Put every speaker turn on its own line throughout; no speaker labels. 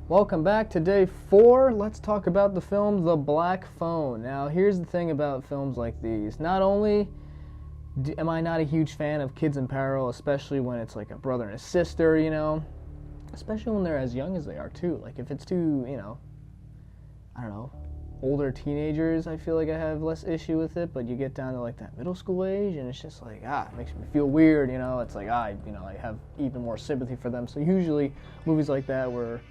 Welcome back to day 4. Let's talk about the film The Black Phone. Now, here's the thing about films like these. Not only am I not a huge fan of kids in peril, especially when it's like a brother and a sister, especially when they're as young as they are, too. Like, if it's too, I don't know, older teenagers, I feel like I have less issue with it, but you get down to like that middle school age, and it's just like, it makes me feel weird, it's like, I have even more sympathy for them. So usually, movies like that where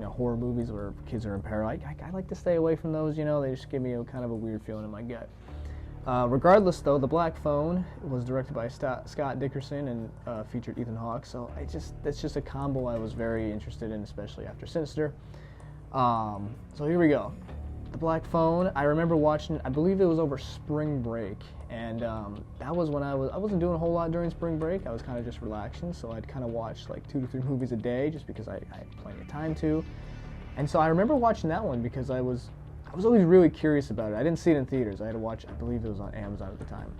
horror movies where kids are in peril, I like to stay away from those, they just give me a kind of a weird feeling in my gut. Regardless, though, The Black Phone was directed by Scott Dickerson and featured Ethan Hawke, so that's just a combo I was very interested in, especially after Sinister. So here we go. The Black Phone, I remember watching, I believe it was over spring break, and that was when I wasn't doing a whole lot during spring break. I was kind of just relaxing, so I'd kind of watch like 2 to 3 movies a day just because I had plenty of time to. And so I remember watching that one because I was always really curious about it. I didn't see it in theaters. I had to watch, I believe it was on Amazon at the time.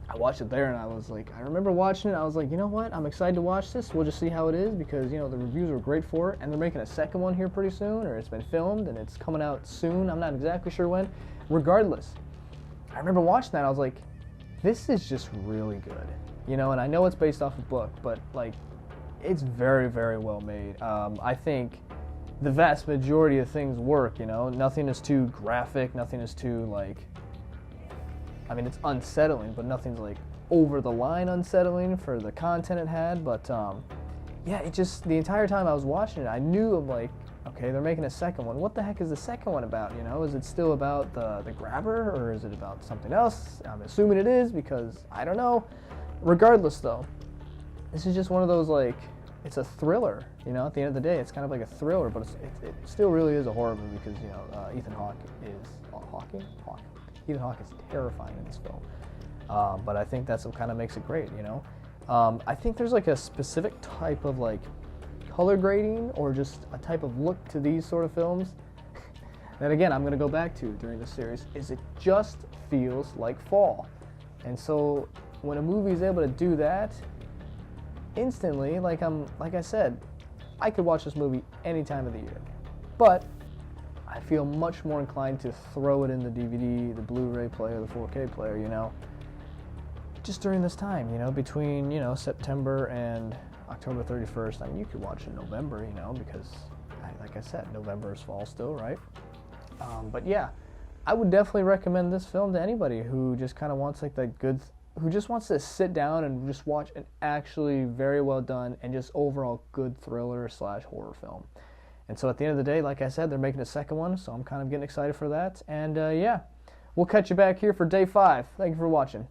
I watched it there, and I remember watching it, I was like, you know what, I'm excited to watch this. We'll just see how it is because, the reviews were great for it, and they're making a second one here pretty soon, or it's been filmed, and it's coming out soon. I'm not exactly sure when. Regardless, I remember watching that, I was like, this is just really good. And I know it's based off a book, but, it's very, very well made. I think the vast majority of things work, Nothing is too graphic, nothing is too, it's unsettling, but nothing's over the line unsettling for the content it had. But it just, the entire time I was watching it, I knew okay, they're making a second one. What the heck is the second one about? Is it still about the grabber, or is it about something else? I'm assuming it is because I don't know. Regardless, though, this is just one of those it's a thriller. At the end of the day, it's kind of like a thriller, but it still really is a horror movie because Ethan Hawke is Ethan Hawke is terrifying in this film, but I think that's what kind of makes it great. I think there's a specific type of color grading or just a type of look to these sort of films that, again, I'm going to go back to during this series, is it just feels like fall. And so when a movie is able to do that instantly, like I said, I could watch this movie any time of the year, but I feel much more inclined to throw it in the DVD, the Blu-ray player, the 4K player, just during this time, between, September and October 31st. You could watch it in November, because, like I said, November is fall still, right? But yeah, I would definitely recommend this film to anybody who just kind of wants who just wants to sit down and just watch an actually very well done and just overall good thriller / horror film. And so at the end of the day, like I said, they're making a second one, so I'm kind of getting excited for that. And we'll catch you back here for day 5. Thank you for watching.